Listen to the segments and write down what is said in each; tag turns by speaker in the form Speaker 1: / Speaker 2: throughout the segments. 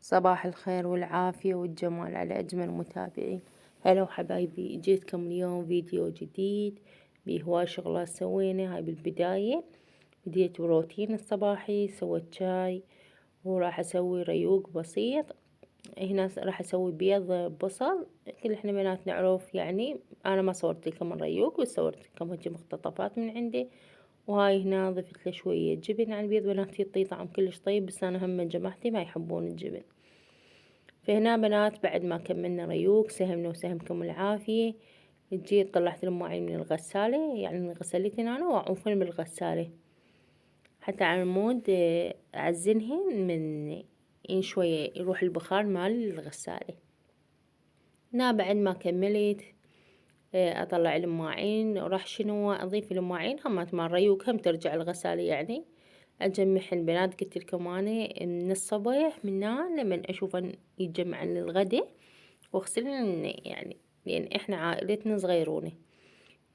Speaker 1: صباح الخير والعافية والجمال على أجمل متابعين. هلا وحبايبي، جيتكم اليوم فيديو جديد بهواي شغلات سوينا. هاي بالبداية بديت روتين الصباحي، سويت شاي وراح أسوي ريوق بسيط. هنا راح أسوي بيض بصل. كل احنا بنات نعرف، يعني أنا ما صورت لكم الريوق بس صورت لكم هجي مقتطفات من عندي. وهاي هنا ضفت له شوية جبن على البيض، بنات يعطيه طعم كلش طيب، بس أنا هم جماعتي ما يحبون الجبن. فهنا بنات بعد ما كملنا ريوق سهمنا وسهمكم العافية. جيت طلعت المواعين من الغسالة، يعني من غسالتي أنا وأعوفن بالغسالة حتى على المود أعزنهن من إن شوية يروح البخار مال الغسالة. هنا بعد ما كملت أطلع المواعين وراح شنو أضيف المواعين همات مال ريوق هم ترجع الغسالة. يعني أجمعهن البنات، قلت لكم أنا من الصبح من لمن أشوفن يتجمعن للغدا واغسلن، يعني لأن إحنا عائلتنا صغيرونة.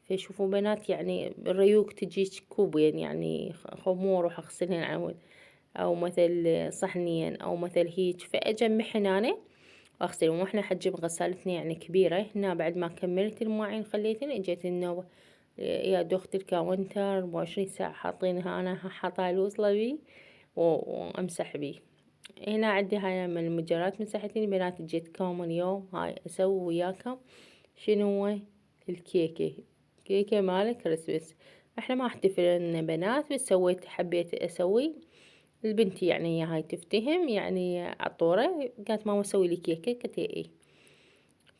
Speaker 1: فشوفوا بنات، يعني الريوق تجيش كوبين، يعني خمور وراح أغسلهن عمود أو مثل صحنين أو مثل هيج، فأجمعهن أنا وأغسلهم. وإحنا حجم غسالتنا يعني كبيرة. هنا بعد ما كملت المواعين خليتن، اجيت النوبة يا دوخت الكاونتر 24 ساعة حاطينها، أنا حاطة الوصلة بي وأمسح بيه. هنا عندي هاي من المجرات مسحتني البنات. جيت كوم اليوم هاي أسوي وياكم شنو هو الكيكة، كيكة مال كريسمس. احنا ما احتفلنا بنات، بس حبيت أسوي البنت، يعني هاي تفتهم يعني عطورة، قالت ماما سوي لي كيكة، قلت ايه.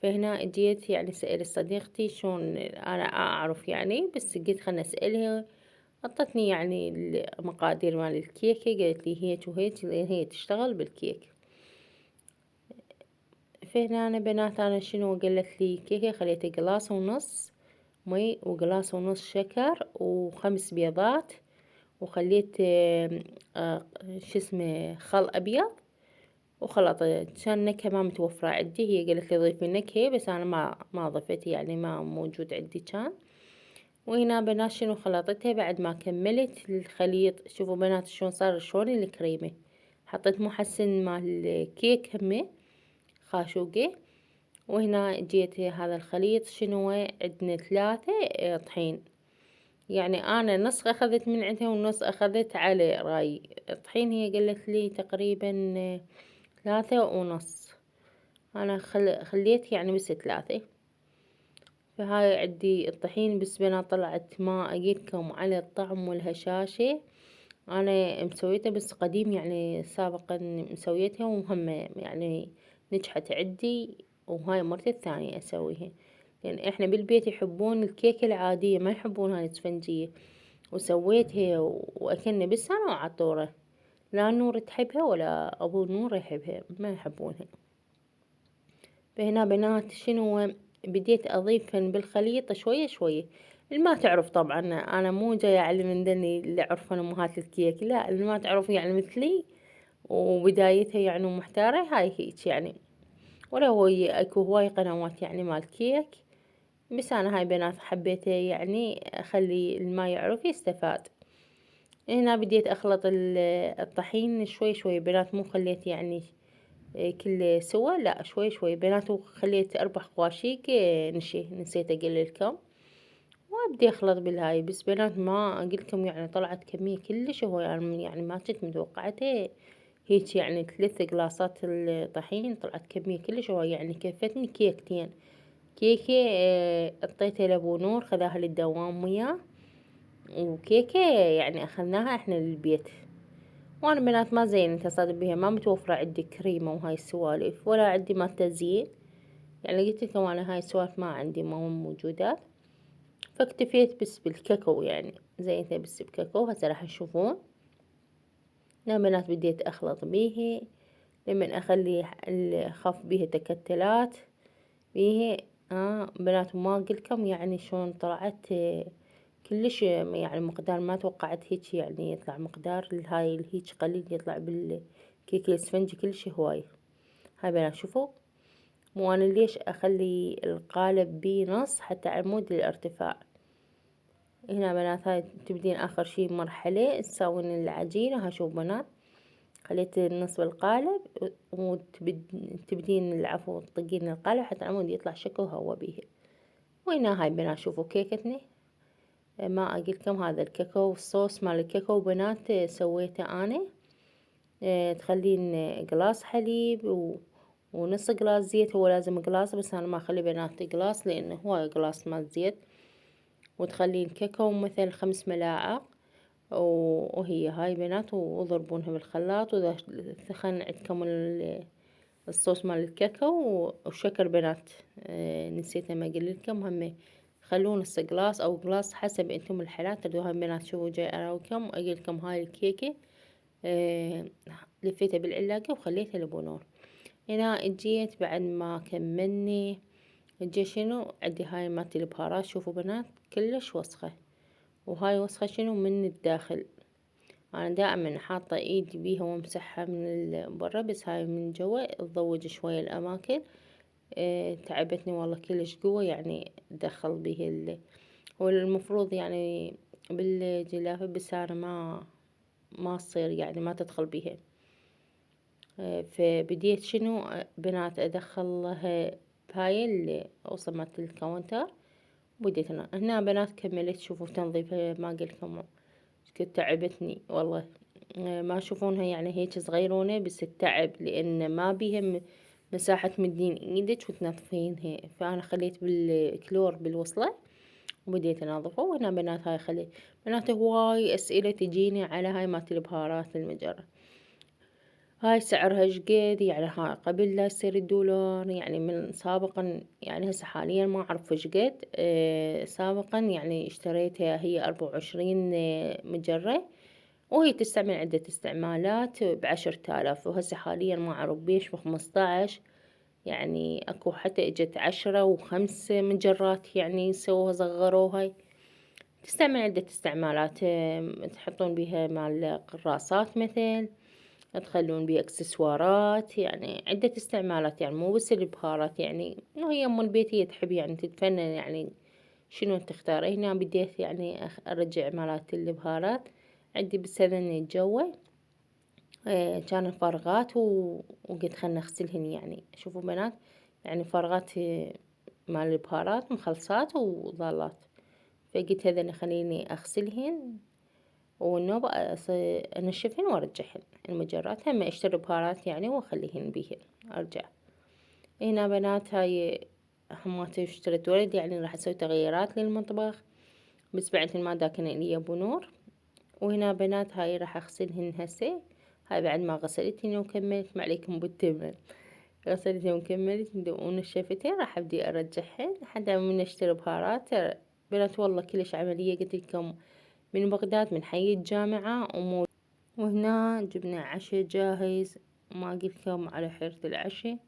Speaker 1: فهنا جيت يعني سألت صديقتي شلون أنا أعرف يعني، بس قلت خلنا أسألها. عطتني يعني المقادير مال الكيكة، قالت لي هيك وهيك لأن هي تشتغل بالكيك. فهنا أنا بنات أنا شنو قالت لي كيكة، خليت قلاص ونص مي وقلاص ونص شكر وخمس بيضات، وخليت شو اسمه خل أبيض وخلطة. كان نكهة ما متوفرة عندي، هي قالت لي ضيفي نكهة بس أنا ما ضفت، يعني ما موجود عندي كان. وهنا بنات شنو خلطتها بعد ما كملت الخليط. شوفوا بنات شلون صار شلون الكريمة. حطيت محسن مال الكيك همه خاشوقة. وهنا جيت هذا الخليط شنو عندنا 3 طحين، يعني أنا نص أخذت من عندها ونص أخذت على راي طحين. هي قالت لي تقريبا 3 ونص، أنا خليت يعني بس 3. فهاي عندي الطحين، بس بنا طلعت ما أجيلكم على الطعم والهشاشة. أنا مسويتها بس قديم، يعني سابقا مسويتها وهم يعني نجحت عندي، وهاي مرتي الثانية أسويها. لأن إحنا بالبيت يحبون الكيكة العادية، ما يحبون هاي الإسفنجية. وسويتها وأكلنا بس أنا وعطورة، لا نور تحبها ولا أبو نور يحبها، ما يحبونها. فهنا بنات شنو بديت أضيفهن بالخليط شوية شوية. اللي ما تعرف طبعا أنا مو جاية أعلم من دني اللي عرفن أمهات الكيك، لا اللي ما تعرف يعني مثلي وبدايتها يعني محتارة هاي هيك يعني. ولا هو اكو هواي قنوات يعني مال كيك، بس أنا هاي بنات حبيته يعني أخلي اللي ما يعرف يستفاد. هنا بديت أخلط الطحين شوي شوي بنات، مو خليت يعني كله سوا، لا شوي شوي بنات. وخليت 4 خواشيق نشي، نسيت أقللكم. وأبدي أخلط بالهاي، بس بنات ما أقولكم يعني طلعت كمية كلش هو، يعني ما كنت متوقعته هيك، يعني 3 قلاصات الطحين طلعت كمية كلش هو، يعني كفتني كيكتين. كيكة اعطيتها لأبو نور خذاها للدوام وياه، وكيكة يعني أخذناها إحنا للبيت. وأنا بنات ما زين تصدق بيها، ما متوفرة عندي كريمة وهاي السوالف، ولا عندي مال تزيين. يعني قلت لكم أنا هاي السوالف ما عندي، ما هم موجودات. فاكتفيت بس بالكاكاو، يعني زينتها بس بكاكاو. هسه راح تشوفون. لا بنات بديت أخلط بيها لمن أخلي خف بيها تكتلات بيها. بنات ما قلكم يعني شلون طلعت كلش، يعني مقدار ما توقعت هيك، يعني يطلع مقدار هاي الهيج قليل يطلع بالكيك الاسفنجي كلش هواي. هاي بنات شوفوا، مو انا ليش اخلي القالب بيه نص حتى عمود الارتفاع. هنا بنات هاي تبدين اخر شي مرحلة تسوين العجينة. ها شوف بنات خليت النص بالقالب وتبدين العفو تطقين القالب حتى العمود يطلع شكل وهو بيه. وهنا هاي بنات شوفوا كيكتنا، ما أقولكم هذا الكاكاو الصوص مال الكاكاو بنات سويته أنا. تخلين قلاص حليب ونص قلاص زيت، هو لازم قلاص بس أنا ما أخلي بنات قلاص لأنه هو قلاص مال زيت. وتخلين كاكاو مثل 5 ملاعق، وهي هاي بنات وضربونها بالخلاط. وإذا ثخن عندكم الصوص مال الكاكاو والشكر بنات نسيت ما أقولكم هم خلون نص قلاص أو قلاص حسب انتم الحالات تردوها بنات. شوفوا جاي أراوكم أقولكم هاي الكيكة لفيتها بالعلاقة وخليتها لبنور. هنا اجيت بعد ما كملني اجي شنو عندي هاي مالت البهارات. شوفوا بنات كلش وسخة، وهاي وسخة شنو من الداخل. انا دائما حاطة ايدي بيها وامسحها من برا، بس هاي من جوا تضوج شوية الاماكن. تعبتني والله كلش قوة يعني دخل به هو المفروض يعني بالجلافة، بس انا ما تصير يعني ما تدخل بيها. فبديت شنو بنات ادخلها بهاي اللي وصمت الكاونتر. بديت هنا بنات كملت. شوفوا تنظيفها ما قلتلكم كنت تعبتني والله. ما تشوفونها يعني هيك صغيرونة، بس التعب لان ما بيها مساحة تمدين ايدك وتنظفينها. فانا خليت بالكلور بالوصلة وبديت انظفه. وهنا بنات هاي خليت بنات هواي اسئلة تجيني على هاي مالت البهارات المجرة. هاي سعرها شقد يعني؟ هاي قبل لا يصير الدولار يعني من سابقا يعني هسه حاليا ما اعرف شقد. سابقا يعني اشتريتها هي 24 مجرة، وهي تستعمل عدة استعمالات ب10,000. وهسه حاليا ما اعرف بيش ب15. يعني اكو حتى اجت 10 و5 مجرات يعني سووها صغروها. تستعمل عدة استعمالات. تحطون بيها مال قراصات مثل، تخلون بيه اكسسوارات، يعني عدة استعمالات يعني مو بس البهارات. يعني هي ام البيت هي تحب يعني تتفنن يعني شنو تختار. هنا بديت يعني ارجع مالات البهارات عندي بالسذن جوا. كان فارغات وقلت خلنا اغسلهن. يعني شوفوا بنات يعني فارغات مال البهارات مخلصات وظالات. فقلت هذا خليني اغسلهن والنوبة انشفهن وارجعهن المجرات. هم اشتري بهارات يعني واخليهن بيهن ارجع. هنا بنات هاي همات اشتريت ولد يعني راح اسوي تغييرات للمطبخ، بس بعد ما داكن لي ابو نور. وهنا بنات هاي راح اغسلهن هسه. هاي بعد ما غسلتهن وكملت ما عليكم بالتمن، غسلتهن وكملت ونشفتهن راح ابدي ارجعهن حتى من اشتري بهارات. بنات والله كلش عملية قلت لكم من بغداد من حي الجامعة وهنا جبنا عشاء جاهز. ما قلتلكم على حيرة العشاء،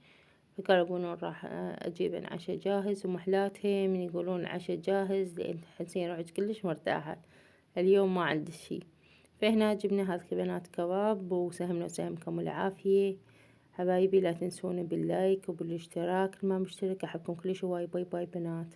Speaker 1: فقالوا يقولون راح اجيب عشاء جاهز. ومحلاتهم من يقولون عشاء جاهز لان تحسين روحك كلش مرتاحة اليوم ما عندي شي. فهنا جبنا هذا بنات كباب وسهمنا وسهمكم العافية. حبايبي لا تنسونا باللايك وبالاشتراك. ما مشترك احبكم كلش هواي. باي باي بنات.